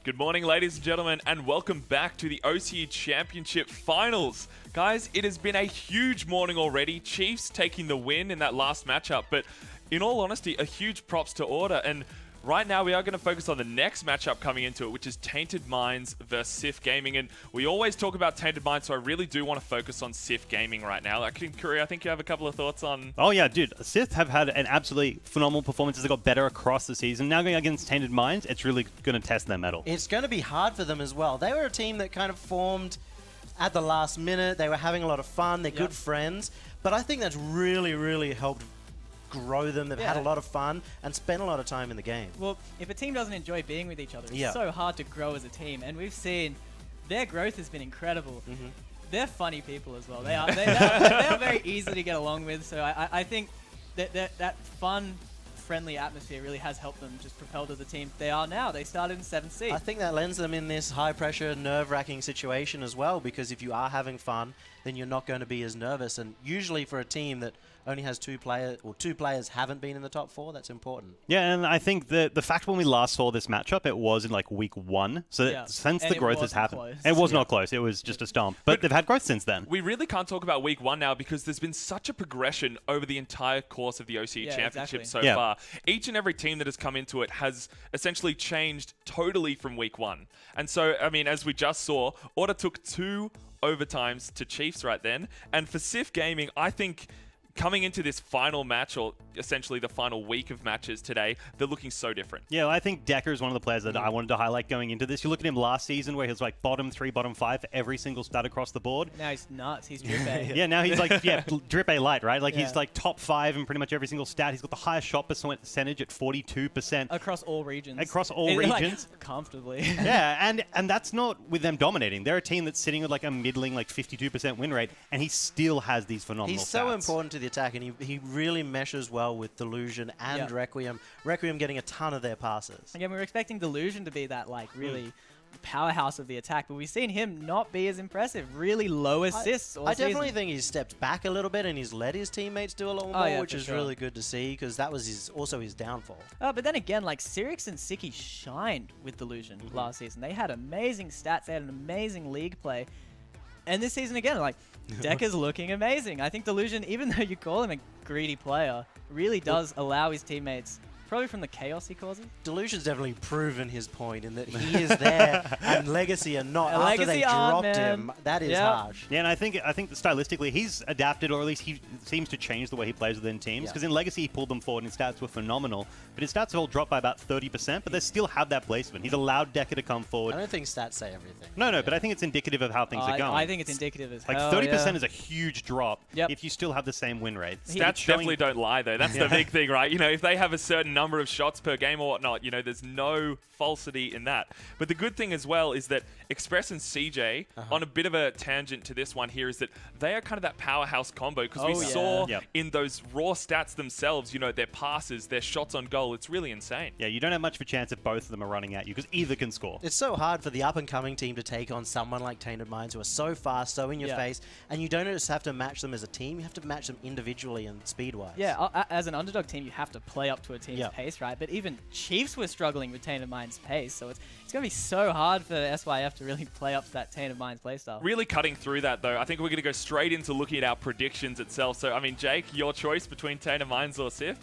Good morning, ladies and gentlemen, and welcome back to the OCE Championship Finals. Guys, it has been a huge morning already. Chiefs taking the win in that last matchup, but in all honesty, a huge props to Order. And right now, we are going to focus on the next matchup coming into it, which is Tainted Minds versus SYF Gaming. And we always talk about Tainted Minds, so I really do want to focus on SYF Gaming right now. Curry, I think you have a couple of thoughts on... Oh yeah, dude. SYF have had an absolutely phenomenal performance. They got better across the season. Now going against Tainted Minds, it's really going to test their mettle. It's going to be hard for them as well. They were a team that kind of formed at the last minute. They were having a lot of fun. They're good friends. But I think that's really helped grow them. They've had a lot of fun and spent a lot of time in the game. Well, if a team doesn't enjoy being with each other, it's so hard to grow as a team. And we've seen their growth has been incredible. They're funny people as well. They are very easy to get along with. So I think that fun, friendly atmosphere really has helped them just propel to the team they are now. They started in 7th seed. I think that lends them in this high-pressure, nerve-wracking situation as well, because if you are having fun, then you're not going to be as nervous. And usually for a team that only has two players haven't been in the top 4, that's important. Yeah, and I think the fact when we last saw this matchup, it was in like week 1. So since the growth has happened, it was not close. It was just a stomp. But they've had growth since then. We really can't talk about week 1 now because there's been such a progression over the entire course of the OCE Championship so far. Each and every team that has come into it has essentially changed totally from week 1. And so, I mean, as we just saw, Order took 2 overtimes to Chiefs right then. And for SYF Gaming, I think coming into this final match, or essentially the final week of matches today, they're looking so different. Yeah, well, I think Decker is one of the players that I wanted to highlight going into this. You look at him last season where he was like bottom 3, bottom 5 for every single stat across the board. Now he's nuts. He's drip A. Yeah, now he's like, drip A light, right? Like he's like top 5 in pretty much every single stat. He's got the highest shot percentage at 42%. Across all regions. Across all regions. Like, comfortably. Yeah, and that's not with them dominating. They're a team that's sitting with like a middling, like 52% win rate, and he still has these phenomenal He's so stats. important to the attack, and he really meshes well with Delusion and Requiem. Requiem getting a ton of their passes. Again, we were expecting Delusion to be that like really powerhouse of the attack, but we've seen him not be as impressive. Really low assists all I season. definitely think he's stepped back a little bit and he's let his teammates do a lot more, which is really good to see, because that was also his downfall. But then again, like Sirix and Siki shined with Delusion last season. They had amazing stats. They had an amazing league play. And this season again, like, Decker's looking amazing. I think Delusion, even though you call him a greedy player, really does allow his teammates, probably from the chaos he causes. Delusion's definitely proven his point in that he is there and Legacy are not. After they dropped him, that is harsh. Yeah, and I think that stylistically he's adapted, or at least he seems to change the way he plays within teams. Because in Legacy he pulled them forward and his stats were phenomenal, but his stats have all dropped by about 30%. But they still have that placement. He's allowed Decker to come forward. I don't think stats say everything. No, but I think it's indicative of how things are going. I think it's indicative as like 30% is a huge drop if you still have the same win rate. Stats definitely don't lie, though. That's the big thing, right? You know, if they have a certain number of shots per game or whatnot, you know, there's no falsity in that. But the good thing as well is that Express and CJ, on a bit of a tangent to this one here, is that they are kind of that powerhouse combo, because we saw in those raw stats themselves, you know, their passes, their shots on goal, it's really insane. Yeah, you don't have much of a chance if both of them are running at you, because either can score. It's so hard for the up-and-coming team to take on someone like Tainted Minds, who are so fast, so in your face, and you don't just have to match them as a team, you have to match them individually and speed-wise. Yeah, as an underdog team, you have to play up to a team's pace, right? But even Chiefs were struggling with Tainted Minds' pace, so it's going to be so hard for SYF to really play up to that Tainted Minds playstyle. Really cutting through that, though, I think we're going to go straight into looking at our predictions itself. So, I mean, Jake, your choice between Tainted Minds or SYF?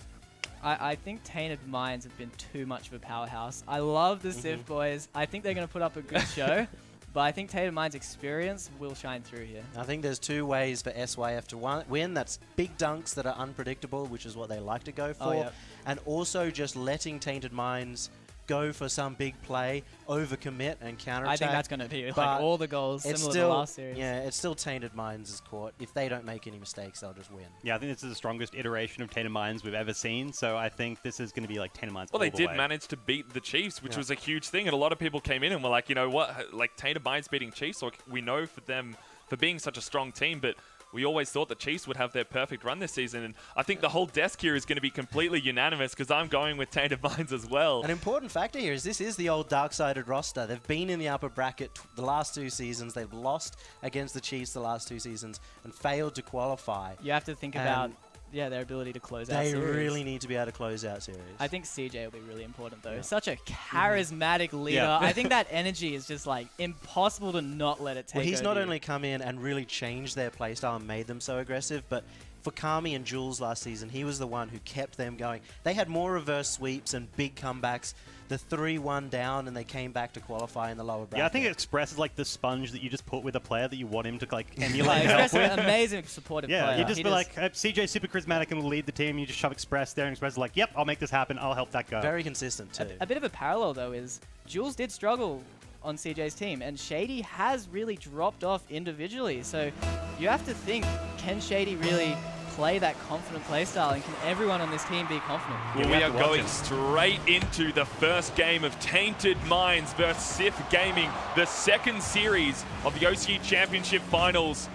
I think Tainted Minds have been too much of a powerhouse. I love the SYF boys. I think they're going to put up a good show. But I think Tainted Minds' experience will shine through here. I think there's 2 ways for SYF to win. That's big dunks that are unpredictable, which is what they like to go for. And also just letting Tainted Minds go for some big play, overcommit, and counterattack. I think that's going to be like all the goals similar to the last series. Yeah, it's still Tainted Minds' court. If they don't make any mistakes, they'll just win. Yeah, I think this is the strongest iteration of Tainted Minds we've ever seen, so I think this is going to be like Tainted Minds all the way. Well, they did manage to beat the Chiefs, which was a huge thing, and a lot of people came in and were like, you know what, like Tainted Minds beating Chiefs, like, we know for them for being such a strong team, but we always thought the Chiefs would have their perfect run this season, and I think the whole desk here is going to be completely unanimous, because I'm going with Tainted Minds as well. An important factor here is this is the old dark-sided roster. They've been in the upper bracket the last 2 seasons. They've lost against the Chiefs the last 2 seasons and failed to qualify. You have to think about their ability to close out They series. really need to be able to close out series. I think CJ will be really important, though. Such a charismatic leader. Yeah. I think that energy is just, like, impossible to not let it take Well, he's over not you. only come in and really changed their playstyle and made them so aggressive, but for Kami and Jules last season, he was the one who kept them going. They had more reverse sweeps and big comebacks. The 3-1 down, and they came back to qualify in the lower bracket. Yeah, I think Express is like the sponge that you just put with a player that you want him to like emulate Like, and help Express is with. an amazing supportive Yeah, player. you just He be like, CJ's super charismatic and will lead the team. You just shove Express there, and Express is like, yep, I'll make this happen. I'll help that guy. Very consistent, too. A bit of a parallel, though, is Jules did struggle on CJ's team, and Shady has really dropped off individually. So you have to think, can Shady really play that confident playstyle, and can everyone on this team be confident? Well, we are going straight into the first game of Tainted Minds versus SYF Gaming, the second series of the OCE Championship Finals.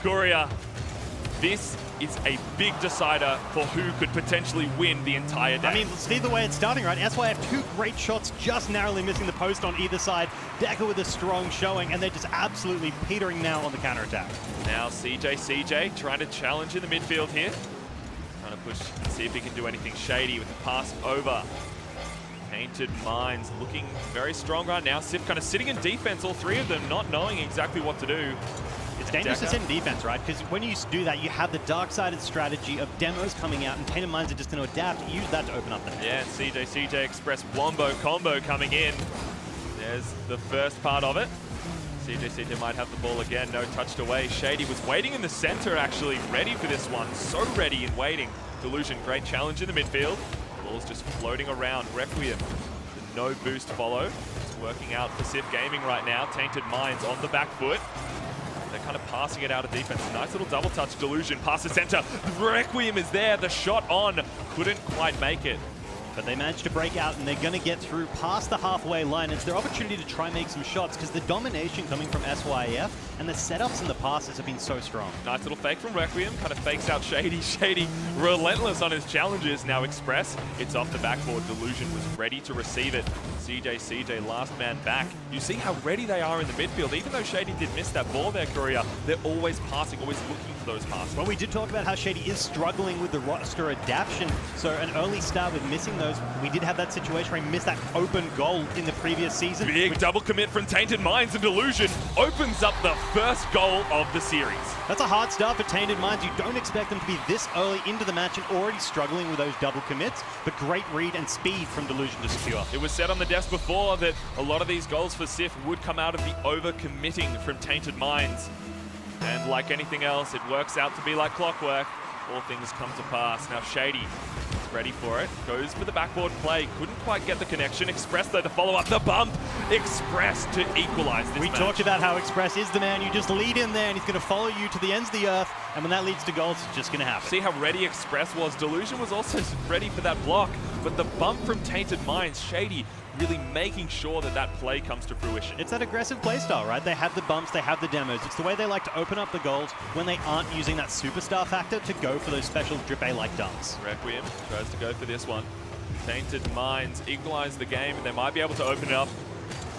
Courier, this is a big decider for who could potentially win the entire day. I mean, see the way it's starting, right? SYF, 2 great shots, just narrowly missing the post on either side. Decker with a strong showing, and they're just absolutely petering now on the counterattack. Now CJ trying to challenge in the midfield here. Trying to push and see if he can do anything shady with the pass over. Tainted Minds looking very strong right now. SYF kind of sitting in defense, all 3 of them not knowing exactly what to do. It's dangerous to sit in defense, right? Because when you do that, you have the dark-sided strategy of demos coming out, and Tainted Minds are just going to adapt, use that to open up the net. Yeah, and CJ Express Wombo combo coming in. There's the first part of it. CJ might have the ball again, no touched away. Shady was waiting in the center, actually, ready for this one. So ready and waiting. Delusion, great challenge in the midfield. Ball's just floating around. Requiem, the no boost follow. It's working out for SYF Gaming right now. Tainted Minds on the back foot. They're kind of passing it out of defense. Nice little double touch. Delusion past the center. Requiem is there. The shot on. Couldn't quite make it. But they managed to break out, and they're going to get through past the halfway line. It's their opportunity to try and make some shots, because the domination coming from SYF and the setups and the passes have been so strong. Nice little fake from Requiem. Kind of fakes out Shady. Shady relentless on his challenges. Now Express. It's off the backboard. Delusion was ready to receive it. CJ last man back. You see how ready they are in the midfield. Even though Shady did miss that ball there, Courier, they're always passing, always looking for those passes. Well, we did talk about how Shady is struggling with the roster adaptation, so an early start with missing those. We did have that situation where he missed that open goal in the previous season. Big double commit from Tainted Minds, and Delusion opens up the first goal of the series. That's a hard start for Tainted Minds. You don't expect them to be this early into the match and already struggling with those double commits, but great read and speed from Delusion to secure. It was said on the desk before that a lot of these goals for SYF would come out of the over-committing from Tainted Minds. And like anything else, it works out to be like clockwork. All things come to pass. Now Shady is ready for it. Goes for the backboard play. Couldn't quite get the connection. Express though to follow up the bump. Express to equalize this We match. talked about how Express is the man. You just lead in there and he's going to follow you to the ends of the earth. And when that leads to goals, it's just going to happen. See how ready Express was. Delusion was also ready for that block. But the bump from Tainted Minds, Shady really making sure that that play comes to fruition. It's that aggressive playstyle, right? They have the bumps, they have the demos. It's the way they like to open up the goals when they aren't using that superstar factor to go for those special drip A-like dunks. Requiem tries to go for this one. Tainted Minds equalize the game, and they might be able to open it up.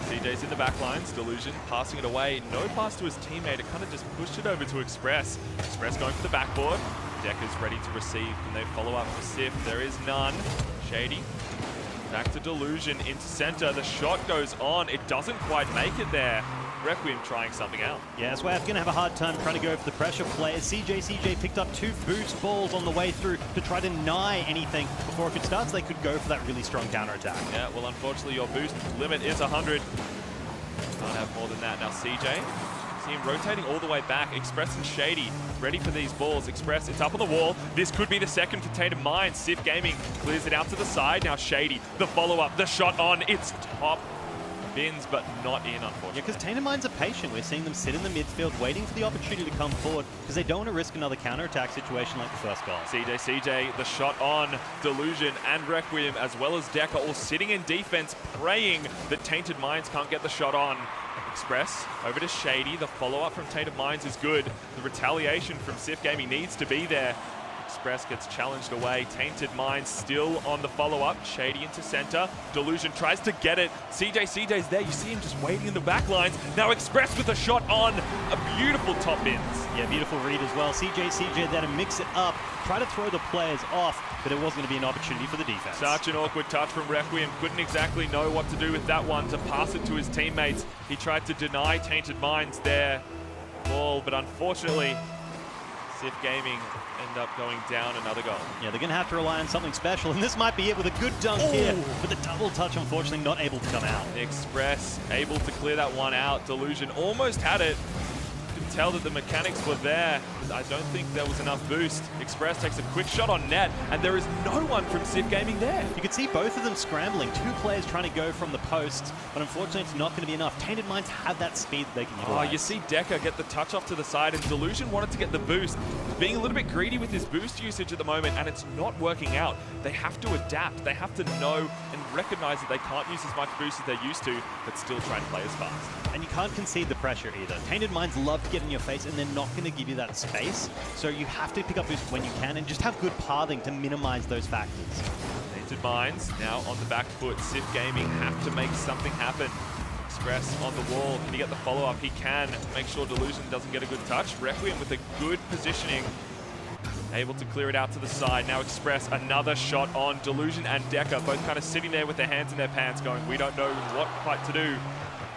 CJ's in the back lines. Delusion passing it away. No pass to his teammate. It kind of just pushed it over to Express. Express going for the backboard. Decker's ready to receive. Can they follow up for SYF? There is none. Shady. Back to Delusion into center. The shot goes on. It doesn't quite make it there. Requiem trying something out. Yeah, SYF going to have a hard time trying to go for the pressure play. CJ picked up 2 boost balls on the way through to try to deny anything before if it starts, they could go for that really strong counterattack. Yeah, well, unfortunately, your boost limit is 100. Can't have more than that. Now, CJ. See him rotating all the way back. Express and Shady ready for these balls. Express, it's up on the wall. This could be the second for Tainted Minds. SYF Gaming clears it out to the side. Now Shady, the follow-up, the shot on. It's top bins, but not in, unfortunately. Yeah, because Tainted Minds are patient. We're seeing them sit in the midfield, waiting for the opportunity to come forward, because they don't want to risk another counterattack situation like the first goal. CJ, the shot on. Delusion and Requiem, as well as Decker, all sitting in defense, praying that Tainted Minds can't get the shot on. Express over to Shady. The follow-up from Tainted Minds is good. The retaliation from SYF Gaming needs to be there. Express gets challenged away. Tainted Minds still on the follow-up. Shady into center. Delusion tries to get it. CJ's there. You see him just waiting in the back lines. Now Express with a shot on. A beautiful top ins. Yeah, beautiful read as well. CJ there to mix it up. Try to throw the players off, but it wasn't going to be an opportunity for the defense. Such an awkward touch from Requiem. Couldn't exactly know what to do with that one, to pass it to his teammates. He tried to deny Tainted Minds their ball, but unfortunately, SYF Gaming end up going down another goal. Yeah, they're going to have to rely on something special, and this might be it with a good dunk here. But the double touch, unfortunately, not able to come out. Express able to clear that one out. Delusion almost had it. Could tell that the mechanics were there. I don't think there was enough boost. Express takes a quick shot on net, and there is no one from SYF Gaming there. You could see both of them scrambling. Two players trying to go from the posts, but unfortunately it's not going to be enough. Tainted Minds have that speed that they can utilize. Oh, you see Deca get the touch off to the side, and Delusion wanted to get the boost. Being a little bit greedy with his boost usage at the moment, and it's not working out. They have to adapt. They have to know and recognize that they can't use as much boost as they used to, but still try and play as fast. And you can't concede the pressure either. Tainted Minds love to get in your face, and they're not going to give you that space. So you have to pick up boost when you can, and just have good pathing to minimize those factors. Tainted Minds now on the back foot. SYF Gaming have to make something happen. Express on the wall. Can he get the follow-up? He can. Make sure Delusion doesn't get a good touch. Requiem with a good positioning. Able to clear it out to the side. Now Express, another shot on. Delusion and Deca both kind of sitting there with their hands in their pants going, we don't know what quite to do.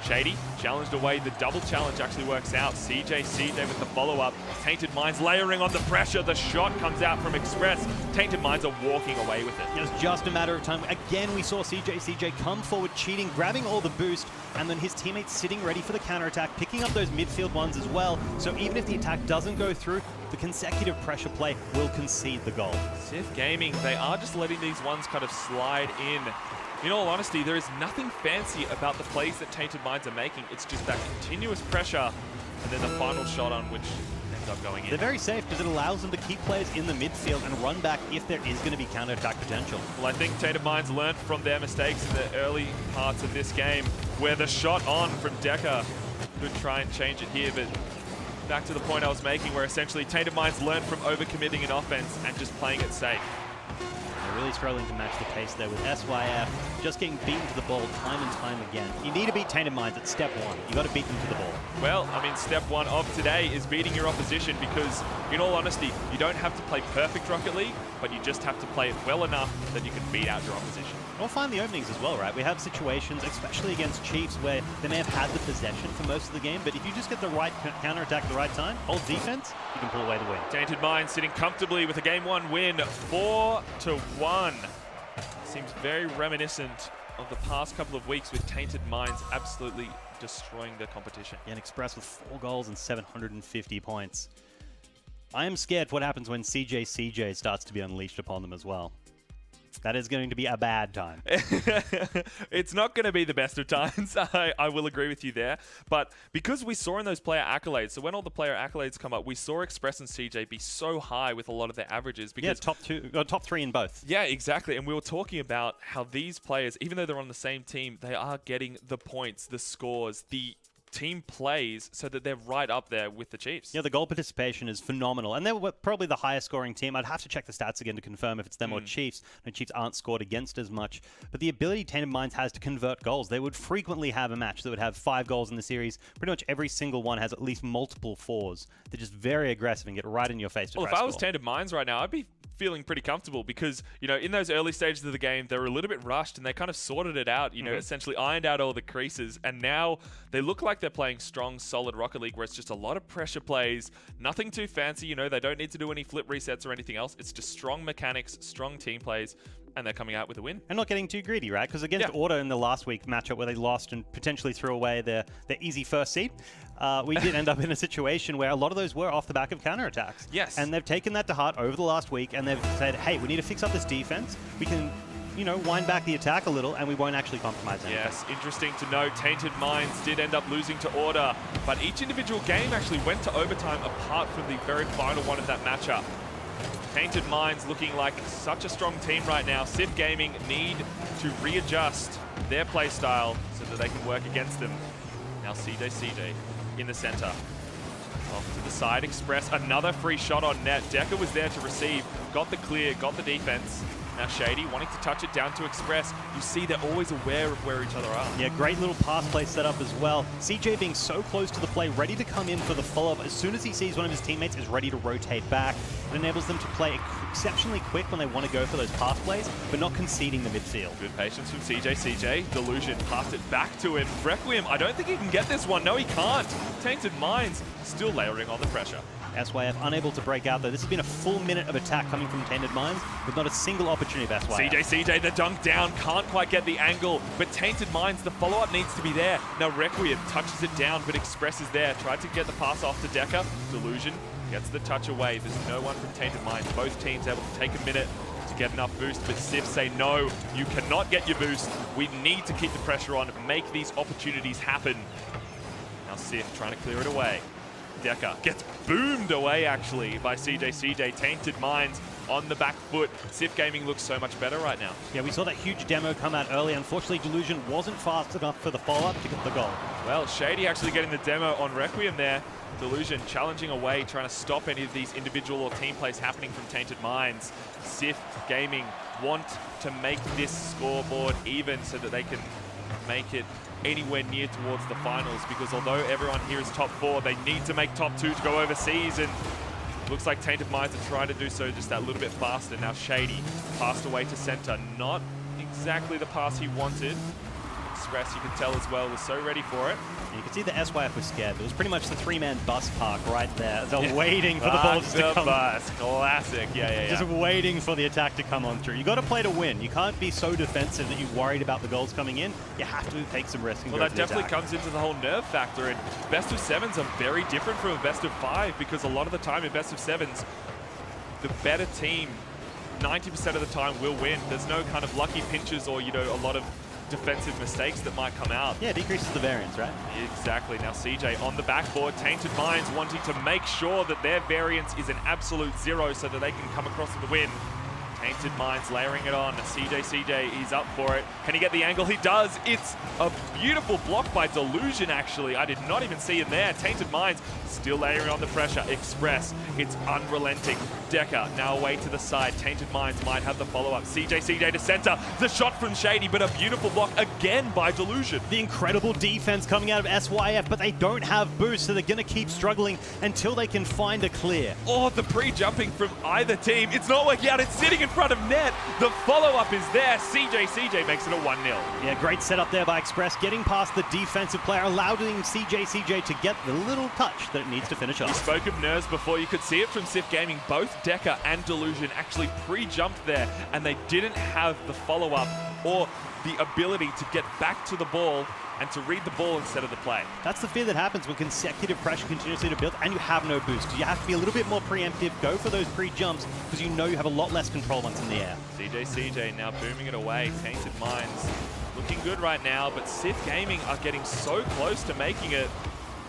Shady challenged away. The double challenge actually works out. CJ with the follow-up. Tainted Minds layering on the pressure. The shot comes out from Express. Tainted Minds are walking away with it. It was just a matter of time. Again, we saw CJ come forward, cheating, grabbing all the boost, and then his teammates sitting ready for the counterattack, picking up those midfield ones as well. So even if the attack doesn't go through, the consecutive pressure play will concede the goal. SYF Gaming, they are just letting these ones kind of slide in. In all honesty, there is nothing fancy about the plays that Tainted Minds are making. It's just that continuous pressure and then the final shot on which ends up going in. They're very safe because it allows them to keep players in the midfield and run back if there is going to be counter-attack potential. Well, I think Tainted Minds learned from their mistakes in the early parts of this game where the shot on from Deca could try and change it here, but back to the point I was making where essentially Tainted Minds learned from overcommitting in offense and just playing it safe. They're really struggling to match the pace there with SYF just getting beaten to the ball time and time again. You need to beat Tainted Minds at step one. You got to beat them to the ball. Well, I mean, step one of today is beating your opposition because, in all honesty, you don't have to play perfect Rocket League, but you just have to play it well enough that you can beat out your opposition. We'll find the openings as well, right? We have situations, especially against Chiefs, where they may have had the possession for most of the game, but if you just get the right counterattack at the right time, hold defense, you can pull away the win. Tainted Minds sitting comfortably with a Game 1 win, 4-1. Seems very reminiscent of the past couple of weeks with Tainted Minds absolutely destroying the competition. Yeah, and Express with 4 goals and 750 points. I am scared what happens when CJ starts to be unleashed upon them as well. That is going to be a bad time. It's not going to be the best of times. I will agree with you there. But because we saw in those player accolades, so when all the player accolades come up, we saw Express and CJ be so high with a lot of their averages. Because, yeah, top 3 in both. Yeah, exactly. And we were talking about how these players, even though they're on the same team, they are getting the points, the scores, the team plays so that they're right up there with the Chiefs. Yeah, the goal participation is phenomenal. And they were probably the highest scoring team. I'd have to check the stats again to confirm if it's them or Chiefs. No, Chiefs aren't scored against as much. But the ability Tainted Minds has to convert goals. They would frequently have a match that would have 5 goals in the series. Pretty much every single one has at least multiple 4s. They're just very aggressive and get right in your face to Well, if I was Tainted Minds right now, I'd be feeling pretty comfortable because, you know, in those early stages of the game, they were a little bit rushed and they kind of sorted it out, you know, essentially ironed out all the creases. And now they look like they're playing strong, solid Rocket League where it's just a lot of pressure plays, nothing too fancy, you know, they don't need to do any flip resets or anything else. It's just strong mechanics, strong team plays, and they're coming out with a win. And not getting too greedy, right? Because against Auto in the last week matchup where they lost and potentially threw away their easy first seed, we did end up in a situation where a lot of those were off the back of counterattacks. Yes. And they've taken that to heart over the last week, and they've said, hey, we need to fix up this defense. We can, you know, wind back the attack a little, and we won't actually compromise anything. Yes, interesting to note, Tainted Minds did end up losing to Order, but each individual game actually went to overtime apart from the very final one of that matchup. Tainted Minds looking like such a strong team right now. SYF Gaming need to readjust their play style so that they can work against them. Now CJ in the center. Off to the side, Express, another free shot on net. Decker was there to receive, got the clear, got the defense. Now Shady wanting to touch it down to Express. You see they're always aware of where each other are. Yeah, great little pass play setup as well. CJ being so close to the play, ready to come in for the follow-up. As soon as he sees one of his teammates is ready to rotate back, it enables them to play exceptionally quick when they want to go for those pass plays, but not conceding the midfield. Good patience from CJ. Delusion passed it back to him. Requiem, I don't think he can get this one. No, he can't. Tainted Minds still layering on the pressure. SYF unable to break out, though. This has been a full minute of attack coming from Tainted Minds with not a single opportunity of SYF. CJ, the dunk down, can't quite get the angle, but Tainted Minds, the follow-up needs to be there. Now Requiem touches it down, but Express is there. Tried to get the pass off to Decker. Delusion gets the touch away. There's no one from Tainted Minds. Both teams able to take a minute to get enough boost, but SYF say no, you cannot get your boost. We need to keep the pressure on, make these opportunities happen. Now SYF trying to clear it away. Decker gets boomed away, actually, by CJ. Tainted Minds on the back foot. SYF Gaming looks so much better right now. Yeah, we saw that huge demo come out early. Unfortunately, Delusion wasn't fast enough for the follow-up to get the goal. Well, Shady actually getting the demo on Requiem there. Delusion challenging away, trying to stop any of these individual or team plays happening from Tainted Minds. SYF Gaming want to make this scoreboard even so that they can make it anywhere near towards the finals, because although everyone here is top 4, they need to make top 2 to go overseas, and looks like Tainted Minds are trying to do so just that little bit faster. Now Shady passed away to center, not exactly the pass he wanted. Express, you can tell as well, was so ready for it. You can see the SYF was scared. It was pretty much the 3-man bus park right there. They're waiting for the ball just to come. Bus, classic, yeah. Just waiting for the attack to come on through. You got to play to win. You can't be so defensive that you're worried about the goals coming in. You have to take some risk. And well, that definitely comes into the whole nerve factor. And best of 7s are very different from a best of 5, because a lot of the time in best of 7s, the better team 90% of the time will win. There's no kind of lucky pinches or, you know, a lot of defensive mistakes that might come out. Yeah, decreases the variance, right? Exactly. Now CJ on the backboard, Tainted Minds wanting to make sure that their variance is an absolute 0 so that they can come across with the win. Tainted Minds layering it on. CJ, he's up for it. Can he get the angle? He does. It's a beautiful block by Delusion, actually. I did not even see him there. Tainted Minds still layering on the pressure. Express, it's unrelenting. Decker now away to the side. Tainted Minds might have the follow-up. CJ to center. The shot from Shady, but a beautiful block again by Delusion. The incredible defense coming out of SYF, but they don't have boost, so they're going to keep struggling until they can find a clear. Oh, the pre-jumping from either team. It's not working out. It's sitting in front of net. The follow-up is there. CJ makes it a 1-0. Yeah, great setup there by Express, getting past the defensive player, allowing CJ to get the little touch that it needs to finish off. You spoke of nerves before. You could see it from SYF Gaming. Both Decker and Delusion actually pre-jumped there, and they didn't have the follow-up or the ability to get back to the ball and to read the ball instead of the play. That's the fear that happens when consecutive pressure continuously to build and you have no boost. You have to be a little bit more preemptive, go for those pre-jumps, because you know you have a lot less control once in the air. CJ now booming it away. Tainted Minds looking good right now, but SYF Gaming are getting so close to making it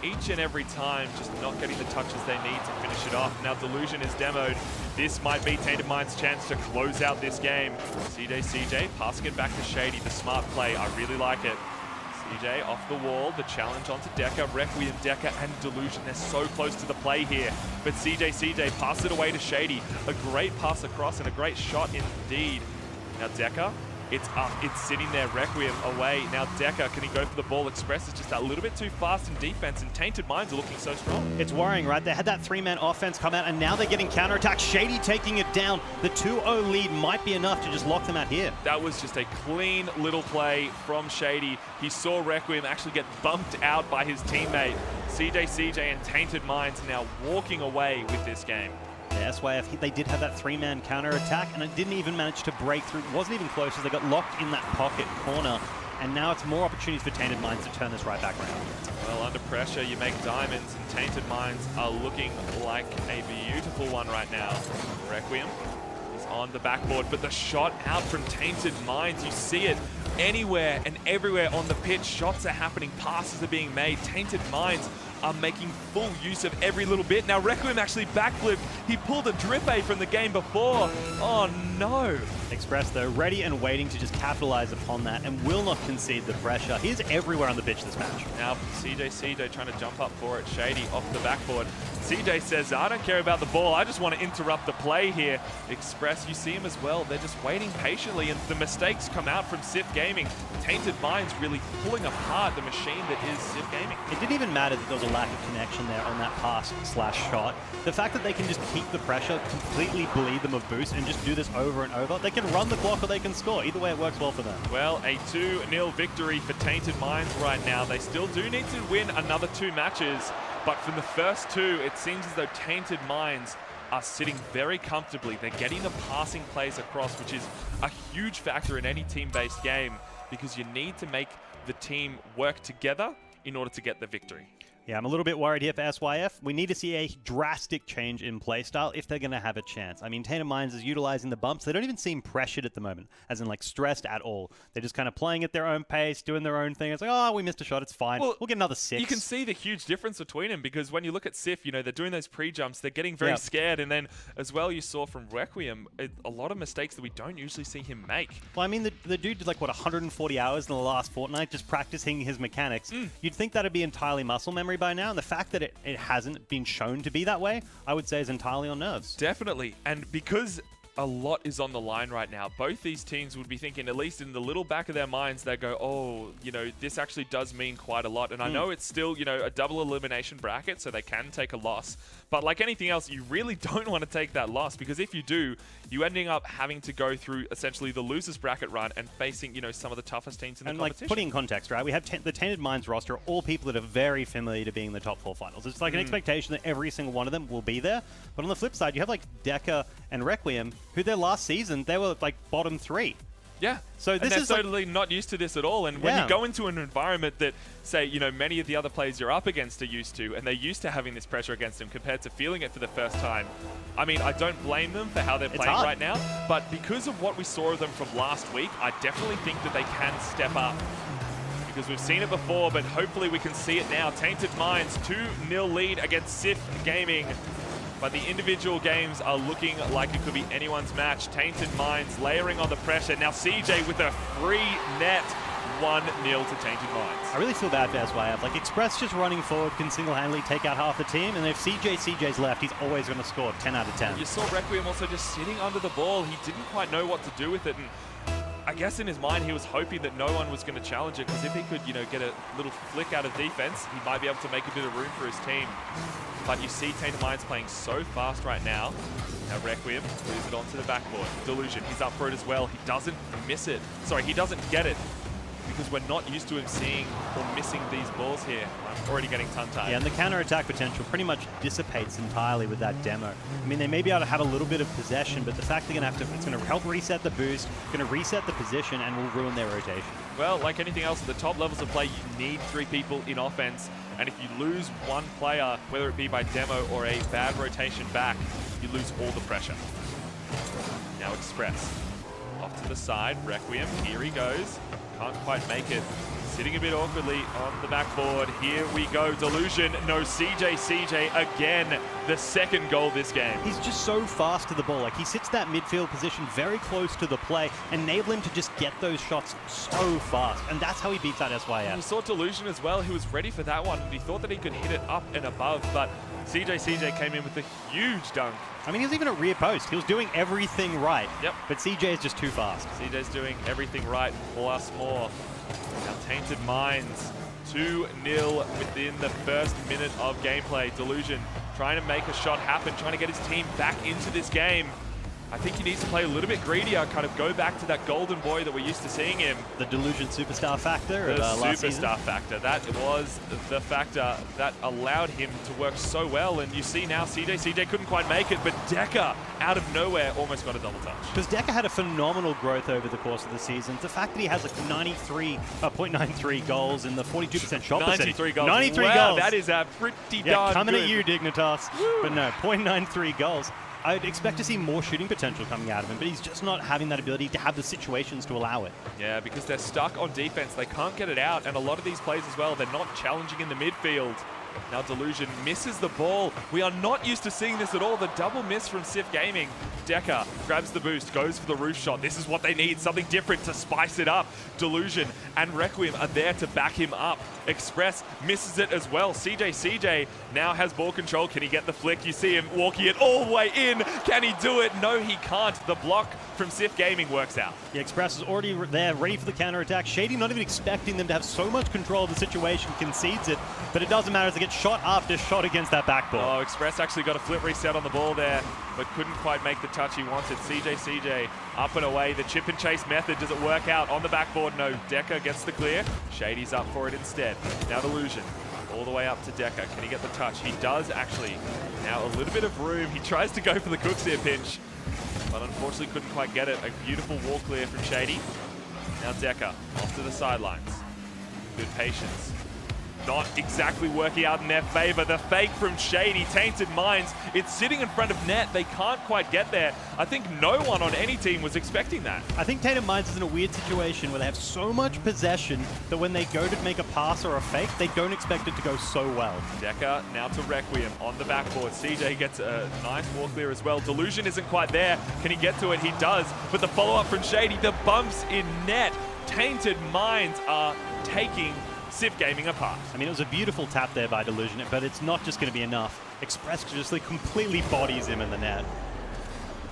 each and every time, just not getting the touches they need to finish it off. Now Delusion is demoed. This might be Tainted Minds' chance to close out this game. CJ passing it back to Shady, the smart play. I really like it. CJ off the wall, the challenge onto Decker. Requiem, Decker, and Delusion. They're so close to the play here. But CJ passes it away to Shady. A great pass across and a great shot indeed. Now Decker, it's up, it's sitting there. Requiem away. Now Decker, can he go for the ball? Express is just a little bit too fast in defense, and Tainted Minds are looking so strong. It's worrying, right? They had that 3-man offense come out, and now they're getting counterattack. Shady taking it down. The 2-0 lead might be enough to just lock them out here. That was just a clean little play from Shady. He saw Requiem actually get bumped out by his teammate. CJ and Tainted Minds now walking away with this game. Yeah, SYF, they did have that 3-man counter-attack, and it didn't even manage to break through. It wasn't even close, as they got locked in that pocket corner. And now it's more opportunities for Tainted Minds to turn this right back around. Well, under pressure, you make diamonds, and Tainted Minds are looking like a beautiful one right now. Requiem is on the backboard, but the shot out from Tainted Minds, you see it anywhere and everywhere on the pitch. Shots are happening, passes are being made. Tainted Minds are making full use of every little bit. Now, Requiem actually backflipped. He pulled a drip A from the game before. Oh, no. Express, though, ready and waiting to just capitalize upon that and will not concede the pressure. He's everywhere on the pitch this match. Now, CJ trying to jump up for it. Shady off the backboard. CJ says, I don't care about the ball. I just want to interrupt the play here. Express, you see him as well. They're just waiting patiently, and the mistakes come out from SYF Gaming. Tainted Minds really pulling apart the machine that is SYF Gaming. It didn't even matter that there was a lack of connection there on that pass/shot. The fact that they can just keep the pressure, completely bleed them of boost, and just do this over and over. They can run the clock or they can score. Either way, it works well for them. Well, a 2-0 victory for Tainted Minds right now. They still do need to win another 2 matches, but from the first 2, it seems as though Tainted Minds are sitting very comfortably. They're getting the passing plays across, which is a huge factor in any team-based game, because you need to make the team work together in order to get the victory. Yeah, I'm a little bit worried here for SYF. We need to see a drastic change in playstyle if they're going to have a chance. I mean, Tainted Minds is utilizing the bumps. They don't even seem pressured at the moment, as in like stressed at all. They're just kind of playing at their own pace, doing their own thing. It's like, oh, we missed a shot. It's fine. We'll get another 6. You can see the huge difference between them, because when you look at SYF, you know, they're doing those pre-jumps. They're getting very scared. And then as well, you saw from Requiem, a lot of mistakes that we don't usually see him make. Well, I mean, the dude did like, what, 140 hours in the last fortnight just practicing his mechanics. You'd think that'd be entirely muscle memory by now. And the fact that it hasn't been shown to be that way, I would say is entirely on nerves. Definitely. And because a lot is on the line right now, both these teams would be thinking, at least in the little back of their minds, they go, oh, you know, this actually does mean quite a lot. And I know it's still, you know, a double elimination bracket, so they can take a loss. But like anything else, you really don't want to take that loss, because if you do, you ending up having to go through essentially the losers bracket run and facing, you know, some of the toughest teams in the competition. Like, putting in context, right? We have the Tainted Minds roster, all people that are very familiar to being in the top 4 finals. It's like an expectation that every single one of them will be there. But on the flip side, you have like Deca and Requiem, who their last season, they were like bottom 3. Yeah. So this they're is totally not used to this at all. And when you go into an environment that, say, you know, many of the other players you're up against are used to, and they're used to having this pressure against them compared to feeling it for the first time. I mean, I don't blame them for how they're playing right now, but because of what we saw of them from last week, I definitely think that they can step up. Because we've seen it before, but hopefully we can see it now. Tainted Minds, 2-0 lead against SYF Gaming. But the individual games are looking like it could be anyone's match. Tainted Minds layering on the pressure. Now CJ with a free net. 1-0 to Tainted Minds. I really feel bad for SYF. Like, Express just running forward can single-handedly take out half the team, and if CJ's left, he's always going to score 10 out of 10. You saw Requiem also just sitting under the ball. He didn't quite know what to do with it, and I guess in his mind he was hoping that no one was going to challenge it, because if he could, you know, get a little flick out of defense, he might be able to make a bit of room for his team. But you see Tainted Minds playing so fast right now. Now Requiem moves it onto the backboard. Delusion, he's up for it as well. He doesn't miss it. Sorry, he doesn't get it, because we're not used to him seeing or missing these balls here. I'm already getting tongue-tied. Yeah, and the counter-attack potential pretty much dissipates entirely with that demo. I mean, they may be able to have a little bit of possession, but the fact they're going to have to, it's going to help reset the boost, going to reset the position, and will ruin their rotation. Well, like anything else at the top levels of play, you need 3 people in offense. And if you lose one player, whether it be by demo or a bad rotation back, you lose all the pressure. Now Express. Off to the side, Requiem, here he goes. Can't quite make it. Sitting a bit awkwardly on the backboard. Here we go, Delusion. No, CJ again, the 2nd goal this game. He's just so fast to the ball. Like, he sits that midfield position very close to the play, enabling him to just get those shots so fast. And that's how he beats out SYF. And you saw Delusion as well, who was ready for that one, and he thought that he could hit it up and above, but CJ came in with a huge dunk. I mean, he was even at rear post. He was doing everything right. Yep. But CJ is just too fast. CJ's doing everything right, plus more. Now Tainted Minds, 2-0 within the first minute of gameplay. Delusion trying to make a shot happen, trying to get his team back into this game. I think he needs to play a little bit greedier, kind of go back to that golden boy that we're used to seeing him. The Delusion superstar factor of last season. Superstar factor. That was the factor that allowed him to work so well. And you see now CJ couldn't quite make it, but Deca, out of nowhere, almost got a double touch. Because Deca had a phenomenal growth over the course of the season. The fact that he has like 0.93 goals and the 42% shot percentage. 93 goals. 93 wow, goals. That is a pretty darn coming good. at you, Dignitas. Woo. But no, 0.93 goals. I'd expect to see more shooting potential coming out of him, but he's just not having that ability to have the situations to allow it. Yeah, because they're stuck on defense. They can't get it out, and a lot of these plays as well, they're not challenging in the midfield. Now Delusion misses the ball. We are not used to seeing this at all. The double miss from SYF Gaming. Deca grabs the boost, goes for the roof shot. This is what they need, something different to spice it up. Delusion and Requiem are there to back him up. Express misses it as well. CJ now has ball control. Can he get the flick? You see him walking it all the way in. Can he do it? No, he can't. The block from SYF Gaming works out. The Express is already there, ready for the counterattack. Shady not even expecting them to have so much control of the situation, concedes it, but it doesn't matter as they get shot after shot against that backboard. Oh, Express actually got a flip reset on the ball there, but couldn't quite make the touch he wanted. CJ up and away. The chip and chase method, does it work out on the backboard? No, Deca gets the clear. Shady's up for it instead. Now Delusion all the way up to Deca. Can he get the touch? He does actually. Now a little bit of room. He tries to go for the Cookseer pinch, but unfortunately couldn't quite get it. A beautiful wall clear from Shady. Now Deca off to the sidelines. Good patience. Not exactly working out in their favor. The fake from Shady, Tainted Minds. It's sitting in front of net. They can't quite get there. I think no one on any team was expecting that. I think Tainted Minds is in a weird situation where they have so much possession that when they go to make a pass or a fake, they don't expect it to go so well. Deca now to Requiem on the backboard. CJ gets a nice wall clear as well. Delusion isn't quite there. Can he get to it? He does. But the follow-up from Shady, the bumps in net. Tainted Minds are taking SYF Gaming apart. I mean, it was a beautiful tap there by Delusion, but it's not just going to be enough. Express just like completely bodies him in the net.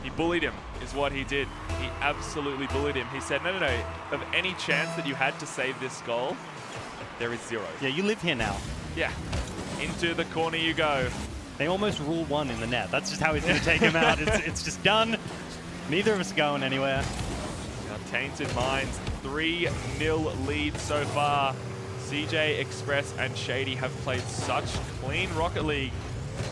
He bullied him, is what he did. He absolutely bullied him. He said, no. Of any chance that you had to save this goal, there is zero. Yeah, you live here now. Yeah. Into the corner you go. They almost rule one in the net. That's just how he's going to take him out. It's just done. Neither of us are going anywhere. Now Tainted Minds, 3-0 lead so far. CJ, Express, and Shady have played such clean Rocket League,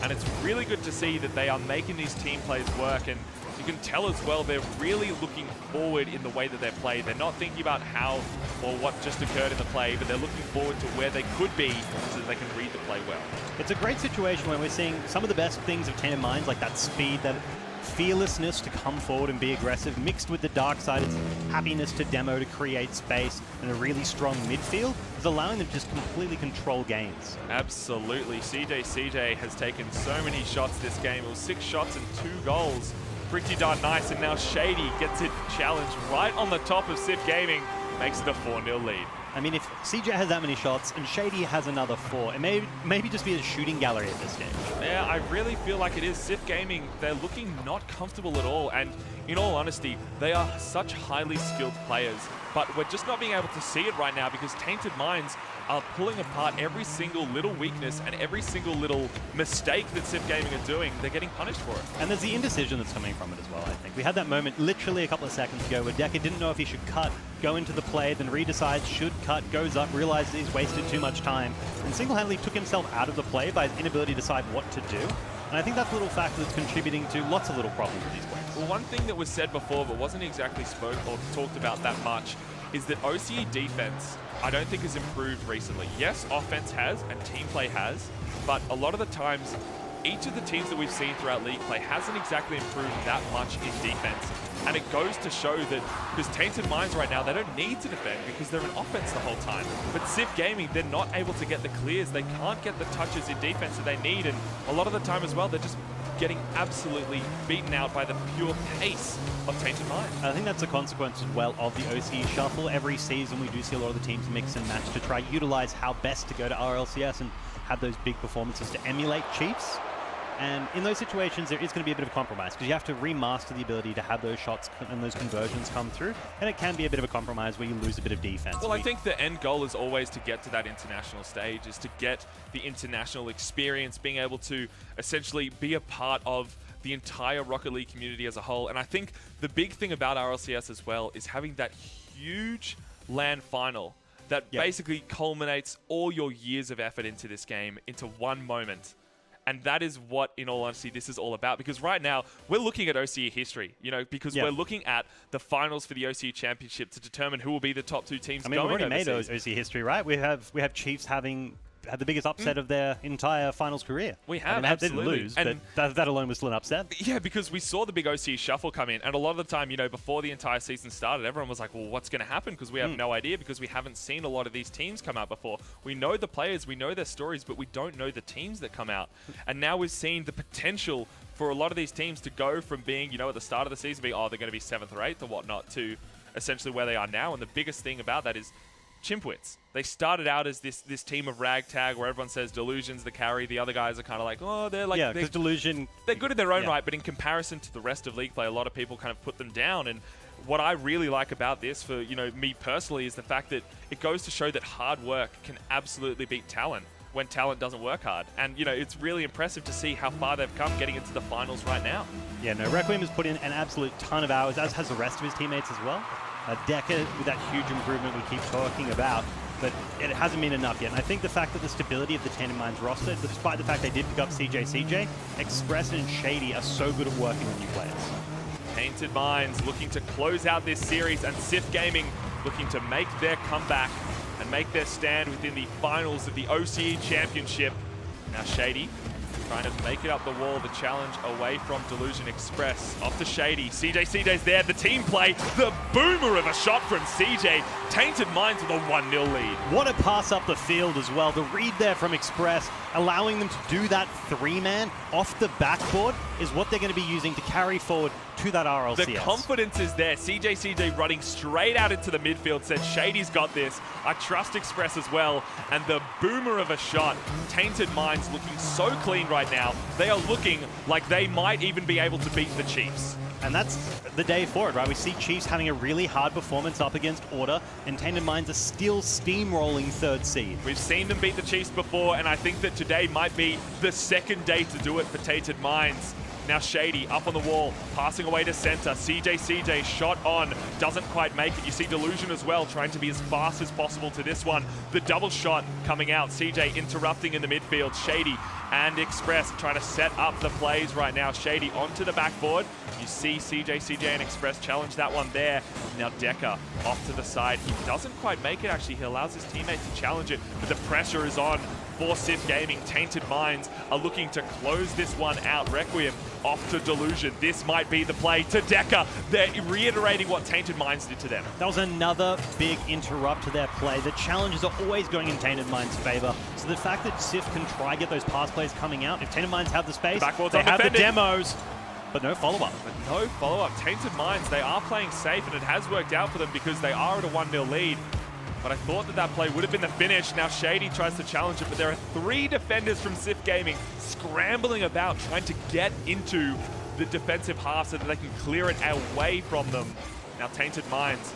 and it's really good to see that they are making these team plays work, and you can tell as well they're really looking forward in the way that they play. They're not thinking about how or what just occurred in the play, but they're looking forward to where they could be so that they can read the play well. It's a great situation when we're seeing some of the best things of Tainted Minds, like that speed, that fearlessness to come forward and be aggressive, mixed with the dark side, its happiness to demo, to create space, and a really strong midfield is allowing them to just completely control games. Absolutely. CJ has taken so many shots this game. It was 6 shots and 2 goals. Pretty darn nice, and now Shady gets it challenged right on the top of SYF Gaming, makes it a 4-0 lead. I mean, if CJ has that many shots and Shady has another 4, it may maybe just be a shooting gallery at this stage. Yeah, I really feel like it is. SYF Gaming, they're looking not comfortable at all, and in all honesty, they are such highly skilled players, but we're just not being able to see it right now because Tainted Minds are pulling apart every single little weakness and every single little mistake that SYF Gaming are doing. They're getting punished for it. And there's the indecision that's coming from it as well, I think. We had that moment literally a couple of seconds ago where Deca didn't know if he should cut, go into the play, then redecides should cut, goes up, realizes he's wasted too much time, and single-handedly took himself out of the play by his inability to decide what to do. And I think that's a little factor that's contributing to lots of little problems with these waves. Well, one thing that was said before but wasn't exactly spoke or talked about that much is that OCE defense, I don't think has improved recently. Yes, offense has and team play has, but a lot of the times, each of the teams that we've seen throughout league play hasn't exactly improved that much in defense. And it goes to show that, because Tainted Minds right now, they don't need to defend because they're in offense the whole time. But SYF Gaming, they're not able to get the clears. They can't get the touches in defense that they need. And a lot of the time as well, they're just getting absolutely beaten out by the pure pace of Tainted Minds. I think that's a consequence as well of the OCE shuffle. Every season we do see a lot of the teams mix and match to try utilize how best to go to RLCS and have those big performances to emulate Chiefs. And in those situations, there is going to be a bit of a compromise because you have to remaster the ability to have those shots and those conversions come through. And it can be a bit of a compromise where you lose a bit of defense. Well, I think the end goal is always to get to that international stage, is to get the international experience, being able to essentially be a part of the entire Rocket League community as a whole. And I think the big thing about RLCS as well is having that huge LAN final that basically culminates all your years of effort into this game into one moment. And that is what, in all honesty, this is all about. Because right now, we're looking at OCE history, you know, because we're looking at the finals for the OCE Championship to determine who will be the top 2 teams going overseas. We've already made OCE history, right? We have Chiefs having had the biggest upset of their entire finals career. We have, They absolutely. didn't lose, but that alone was still an upset. Yeah, because we saw the big OCE shuffle come in, and a lot of the time, before the entire season started, everyone was like, well, what's going to happen? Because we have no idea, because we haven't seen a lot of these teams come out before. We know the players, we know their stories, but we don't know the teams that come out. And now we've seen the potential for a lot of these teams to go from being, at the start of the season, being, they're going to be 7th or 8th or whatnot, to essentially where they are now. And the biggest thing about that is Chimpwits. They started out as this team of ragtag where everyone says Delusion's the carry. The other guys are kind of like, they're like... Yeah, because Delusion... They're good in their own right, but in comparison to the rest of League play, a lot of people kind of put them down. And what I really like about this for, me personally is the fact that it goes to show that hard work can absolutely beat talent when talent doesn't work hard. And, it's really impressive to see how far they've come getting into the finals right now. Yeah, no, Requiem has put in an absolute ton of hours, as has the rest of his teammates as well. Deca with that huge improvement we keep talking about, but it hasn't been enough yet. And I think the fact that the stability of the Tainted Minds roster, despite the fact they did pick up CJ, Express and Shady are so good at working with new players. Tainted Minds looking to close out this series, and SYF Gaming looking to make their comeback and make their stand within the finals of the OCE Championship. Now Shady trying to make it up the wall, the challenge away from Delusion Express. Off to Shady. CJ's there, the team play, the boomer of a shot from CJ. Tainted Minds with a 1-0 lead. What a pass up the field as well. The read there from Express, allowing them to do that 3-man off the backboard is what they're going to be using to carry forward to that RLCS. The confidence is there. CJ running straight out into the midfield, said Shady's got this. I trust Express as well. And the boomer of a shot. Tainted Minds looking so clean right now. They are looking like they might even be able to beat the Chiefs. And that's the day for it, right? We see Chiefs having a really hard performance up against Order, and Tainted Minds are still steamrolling 3rd seed. We've seen them beat the Chiefs before, and I think that today might be the second day to do it for Tainted Minds. Now Shady up on the wall, passing away to center. CJ shot on, doesn't quite make it. You see Delusion as well, trying to be as fast as possible to this one. The double shot coming out. CJ interrupting in the midfield. Shady and Express trying to set up the plays right now. Shady onto the backboard. You see CJ and Express challenge that one there. Now Deca off to the side. He doesn't quite make it, actually. He allows his teammates to challenge it, but the pressure is on for SYF Gaming. Tainted Minds are looking to close this one out. Requiem off to Delusion. This might be the play to Deca. They're reiterating what Tainted Minds did to them. That was another big interrupt to their play. The challenges are always going in Tainted Minds' favor. So the fact that SYF can try get those pass plays coming out, if Tainted Minds have the space, they have the demos, but no follow-up. No follow-up. Tainted Minds, they are playing safe, and it has worked out for them because they are at a 1-0 lead. But I thought that play would have been the finish. Now Shady tries to challenge it, but there are 3 defenders from SYF Gaming scrambling about, trying to get into the defensive half so that they can clear it away from them. Now Tainted Minds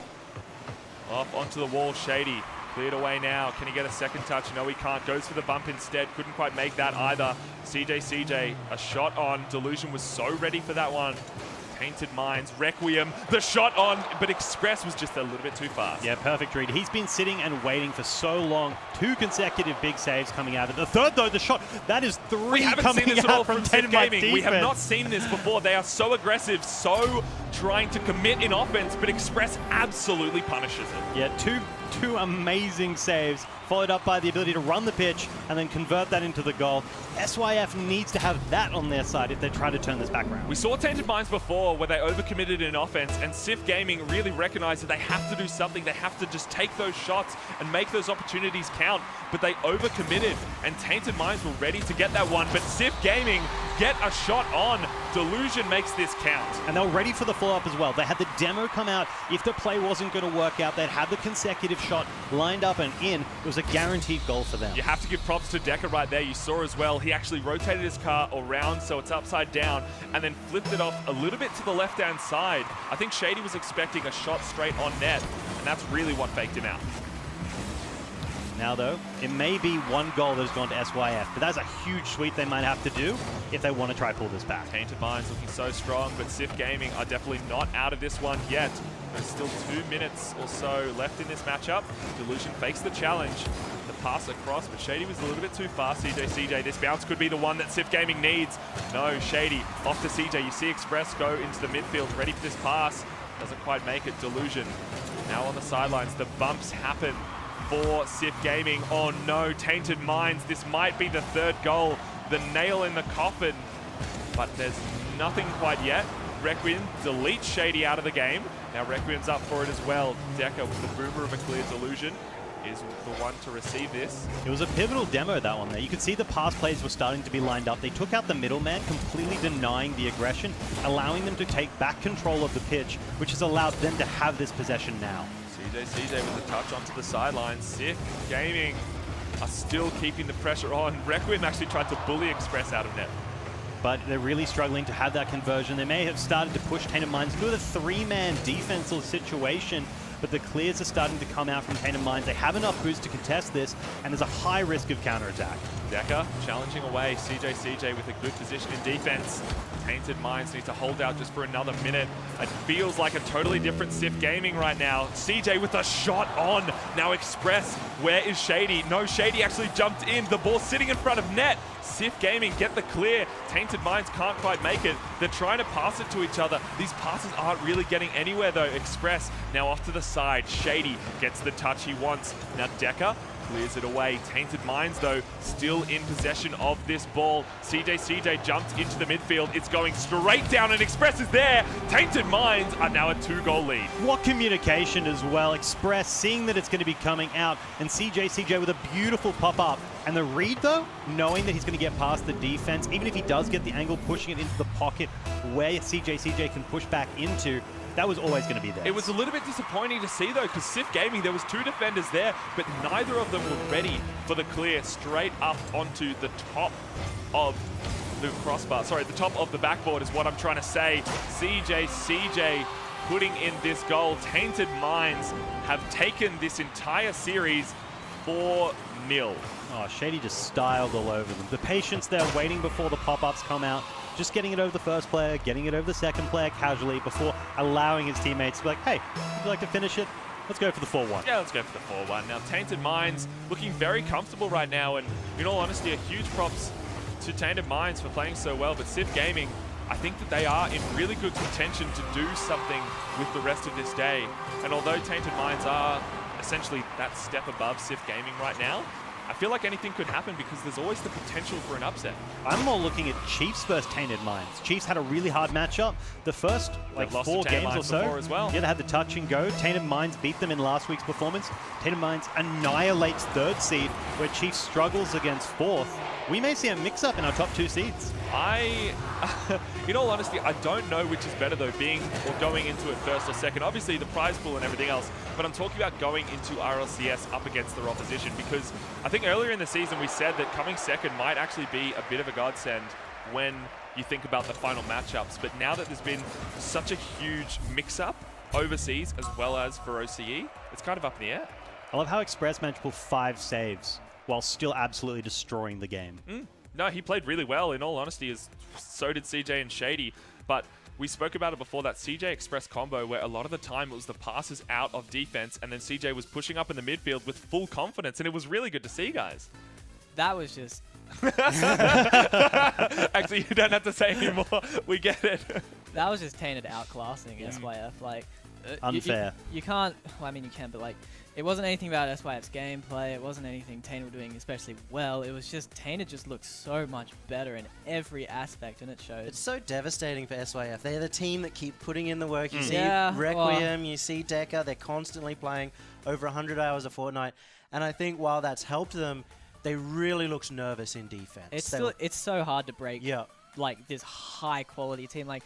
off onto the wall. Shady cleared away now. Can he get a second touch? No, he can't. Goes for the bump instead. Couldn't quite make that either. CJ, a shot on. Delusion was so ready for that one. Tainted Minds, Requiem, the shot on, but Express was just a little bit too fast. Yeah, perfect read. He's been sitting and waiting for so long. 2 consecutive big saves coming out of it. The third, though, the shot, that is 3 we haven't coming seen this out at all from SYF Tainted Minds Gaming. We have defense. not seen this before. They are so aggressive, so trying to commit in offense, but Express absolutely punishes it. Yeah, two amazing saves, followed up by the ability to run the pitch and then convert that into the goal. SYF needs to have that on their side if they try to turn this back around. We saw Tainted Minds before where they overcommitted in offense, and SYF Gaming really recognized that they have to do something. They have to just take those shots and make those opportunities count, but they overcommitted, and Tainted Minds were ready to get that one, but SYF Gaming get a shot on. Delusion makes this count. And they were ready for the follow-up as well. They had the demo come out. If the play wasn't going to work out, they'd have the consecutive shot lined up and in. It was a guaranteed goal for them. You have to give props to Deca right there. You saw as well, he actually rotated his car around so it's upside down and then flipped it off a little bit to the left-hand side. I think Shady was expecting a shot straight on net, and that's really what faked him out. Now, though, it may be 1 goal that has gone to SYF, but that's a huge sweep they might have to do if they want to try pull this back. Tainted Minds looking so strong, but SYF Gaming are definitely not out of this one yet. There's still 2 minutes or so left in this matchup. Delusion fakes the challenge. The pass across, but Shady was a little bit too fast. CJ, this bounce could be the one that SYF Gaming needs. No, Shady off to CJ. You see Express go into the midfield, ready for this pass. Doesn't quite make it. Delusion now on the sidelines. The bumps happen for SYF Gaming. Oh no, Tainted Minds. This might be the third goal, the nail in the coffin, but there's nothing quite yet. Requiem deletes Shady out of the game. Now Requiem's up for it as well. Deca with the boomer of a clear delusion is the one to receive this. It was a pivotal demo, that one there. You could see the pass plays were starting to be lined up. They took out the middleman, completely denying the aggression, allowing them to take back control of the pitch, which has allowed them to have this possession now. CJ with a touch onto the sidelines. SYF Gaming are still keeping the pressure on. Requiem actually tried to bully Express out of net. But they're really struggling to have that conversion. They may have started to push Tainted Minds into a three-man defensive situation, but the clears are starting to come out from Tainted Minds. They have enough boost to contest this, and there's a high risk of counterattack. Deca challenging away. CJ with a good position in defense. Tainted Minds need to hold out just for another minute. It feels like a totally different SYF Gaming right now. CJ with a shot on. Now Express, where is Shady? No, Shady actually jumped in. The ball sitting in front of net. SYF Gaming get the clear. Tainted Minds can't quite make it. They're trying to pass it to each other. These passes aren't really getting anywhere though. Express now off to the side. Shady gets the touch he wants. Now Deca clears it away. Tainted Minds, though, still in possession of this ball. CJ jumped into the midfield. It's going straight down, and Express is there. Tainted Minds are now a 2-goal lead. What communication as well. Express seeing that it's going to be coming out, and CJ with a beautiful pop-up. And the read, though, knowing that he's going to get past the defense, even if he does get the angle, pushing it into the pocket where CJ can push back into, that was always going to be there. It was a little bit disappointing to see, though, because SYF Gaming, there was 2 defenders there, but neither of them were ready for the clear straight up onto the top of the crossbar. Sorry, the top of the backboard is what I'm trying to say. CJ putting in this goal. Tainted Minds have taken this entire series 4-0. Oh, Shady just styled all over them. The patience there, waiting before the pop-ups come out, just getting it over the first player, getting it over the second player casually before allowing his teammates to be like, hey, would you like to finish it? Let's go for the 4-1. Yeah, let's go for the 4-1. Now, Tainted Minds looking very comfortable right now, and in all honesty, a huge props to Tainted Minds for playing so well, but SYF Gaming, I think that they are in really good contention to do something with the rest of this day. And although Tainted Minds are essentially that step above SYF Gaming right now, I feel like anything could happen because there's always the potential for an upset. I'm more looking at Chiefs versus Tainted Minds. Chiefs had a really hard matchup. The first, like, 4 games or so. As well. Yeah, they had the touch and go. Tainted Minds beat them in last week's performance. Tainted Minds annihilates 3rd seed, where Chiefs struggles against 4th. We may see a mix-up in our top 2 seeds. In all honesty, I don't know which is better though, being or going into it first or second. Obviously the prize pool and everything else, but I'm talking about going into RLCS up against their opposition, because I think earlier in the season we said that coming second might actually be a bit of a godsend when you think about the final matchups. But now that there's been such a huge mix-up overseas as well as for OCE, it's kind of up in the air. I love how Express managed to pull 5 saves while still absolutely destroying the game. No, he played really well, in all honesty, as so did CJ and Shady. But we spoke about it before, that CJ Express combo, where a lot of the time it was the passes out of defense, and then CJ was pushing up in the midfield with full confidence, and it was really good to see, guys. That was just... Actually, you don't have to say anymore. We get it. That was just Tainted outclassing SYF. Like, unfair. You can't... Well, I mean, you can, but like... It wasn't anything about SYF's gameplay. It wasn't anything Tainted were doing especially well. It was just Tainted just looked so much better in every aspect, and it showed. It's so devastating for SYF. They're the team that keep putting in the work. You see Yeah, Requiem, you see Deca. They're constantly playing over 100 hours a fortnight. And I think while that's helped them, they really looked nervous in defense. It's so hard to break like this high quality team. Like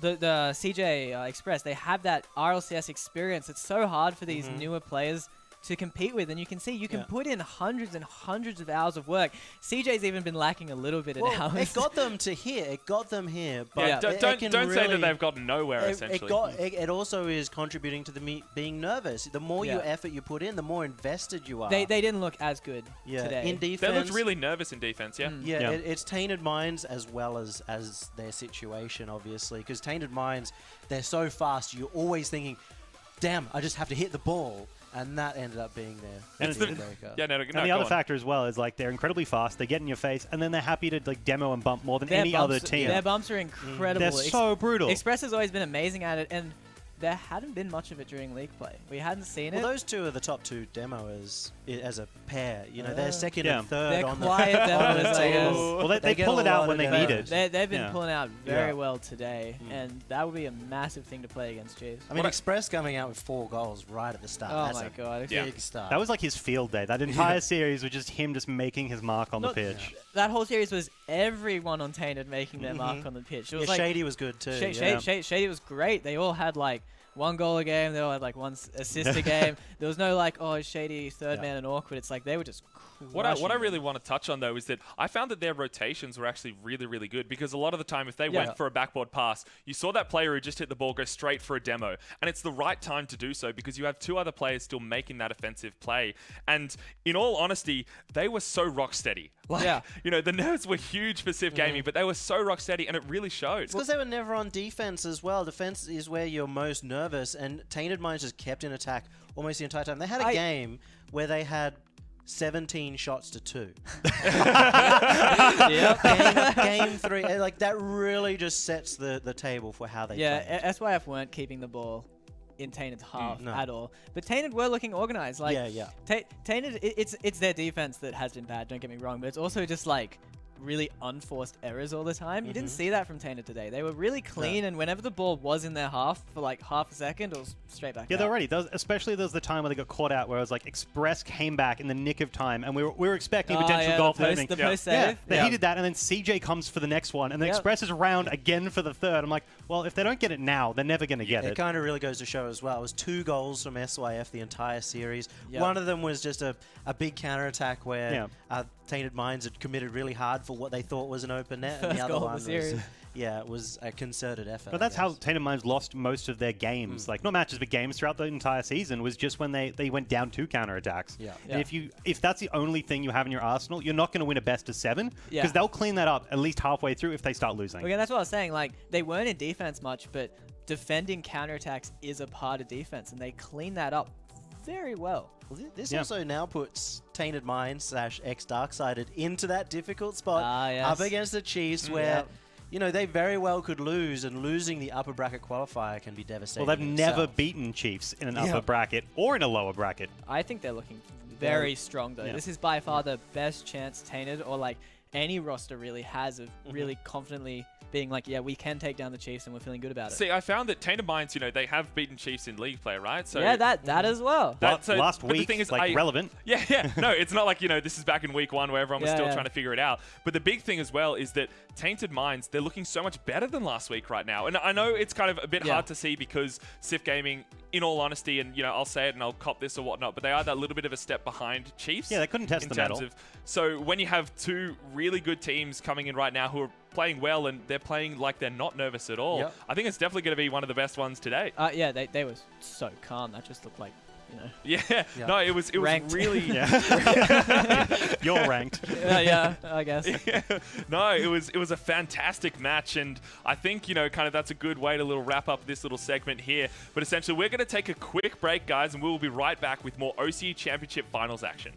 the CJ Express, they have that RLCS experience. It's so hard for these newer players to compete with, and you can see you can put in hundreds and hundreds of hours of work. CJ's even been lacking a little bit in hours. It got them to here. It got them here. But don't say that they've gotten nowhere. Essentially, it also is contributing to the being nervous. The more effort you put in, the more invested you are. They didn't look as good today. In defense, they looked really nervous in defense. It's Tainted Minds as well as their situation, obviously, because Tainted Minds, they're so fast. You're always thinking, "Damn, I just have to hit the ball." And that ended up being their deal breaker. And the other factor as well is, like, they're incredibly fast. They get in your face, and then they're happy to, like, demo and bump more than any other team. Their bumps are incredible. They're so brutal. Express has always been amazing at it, and there hadn't been much of it during league play. We hadn't seen it. Well, those two are the top 2 demoers as a pair. You know, they're second and third they're on quiet demoers, I guess. Well, they pull it out when they need it. They've been pulling out very well today, and that would be a massive thing to play against Chiefs. I mean, Express coming out with 4 goals right at the start. Oh That's my god. big start. That was like his field day. That entire series was just him just making his mark on the pitch. That whole series was everyone on Tainted making their mark on the pitch. It was like Shady was good too. Shady was great. They all had like 1 goal a game. They all had like 1 assist a game. There was no like, oh, Shady third man and awkward. It's like they were just What I really want to touch on, though, is that I found that their rotations were actually really, really good because a lot of the time, if they went for a backboard pass, you saw that player who just hit the ball go straight for a demo. And it's the right time to do so because you have 2 other players still making that offensive play. And in all honesty, they were so rock steady. Like, you know, the nerves were huge for SYF Gaming, but they were so rock steady, and it really showed. It's because they were never on defense as well. Defense is where you're most nervous, and Tainted Minds just kept in attack almost the entire time. They had a game where they had 17 shots to 2. Game 3. Like, that really just sets the table for how they play. Yeah, SYF weren't keeping the ball in Tainted's half at all. But Tainted were looking organized. Like, Tainted, it's their defense that has been bad, don't get me wrong, but it's also just like really unforced errors all the time. You didn't see that from Tainted today. They were really clean, and whenever the ball was in their half for like half a second, it was straight back out. They're ready. Especially there was the time where they got caught out where it was like Express came back in the nick of time, and we were expecting potential goal for the post save. He did that, and then CJ comes for the next one, and then Express is around again for the third. I'm like, well, if they don't get it now, they're never going to get it. It kind of really goes to show as well. It was 2 goals from SYF the entire series. One of them was just a big counterattack where Tainted Minds had committed really hard for what they thought was an open net, and the other one was, it was a concerted effort. But that's how Tainted Minds lost most of their games. Like, not matches, but games throughout the entire season was just when they went down 2 counterattacks. And if that's the only thing you have in your arsenal, you're not going to win a best of 7 because they'll clean that up at least halfway through if they start losing. Again, that's what I was saying. Like, they weren't in defense much, but defending counterattacks is a part of defense, and they clean that up very well. Well, this also now puts Tainted Minds / X Darksided into that difficult spot up against the Chiefs where, you know, they very well could lose, and losing the upper bracket qualifier can be devastating. Well, they've never beaten Chiefs in an upper bracket or in a lower bracket. I think they're looking very strong, though. This is by far the best chance Tainted or like any roster really has of really confidently being like, yeah, we can take down the Chiefs and we're feeling good about it. See, I found that Tainted Minds, you know, they have beaten Chiefs in league play, right? So yeah, that as well. Last week, the thing is, like, relevant. Yeah. No, it's not like, you know, this is back in week 1 where everyone was still trying to figure it out. But the big thing as well is that Tainted Minds, they're looking so much better than last week right now. And I know it's kind of a bit hard to see because SYF Gaming, in all honesty, and, you know, I'll say it and I'll cop this or whatnot, but they are that little bit of a step behind Chiefs. Yeah, they couldn't test the medal. So when you have 2 really good teams coming in right now who are playing well and they're playing like they're not nervous at all, I think it's definitely going to be one of the best ones today. Yeah, they were so calm. That just looked like, you know. Yeah. No, it was really. You're ranked. Yeah, I guess. No, it was a fantastic match, and I think, you know, kind of that's a good way to wrap up this little segment here. But essentially, we're going to take a quick break, guys, and we will be right back with more OCE Championship Finals action.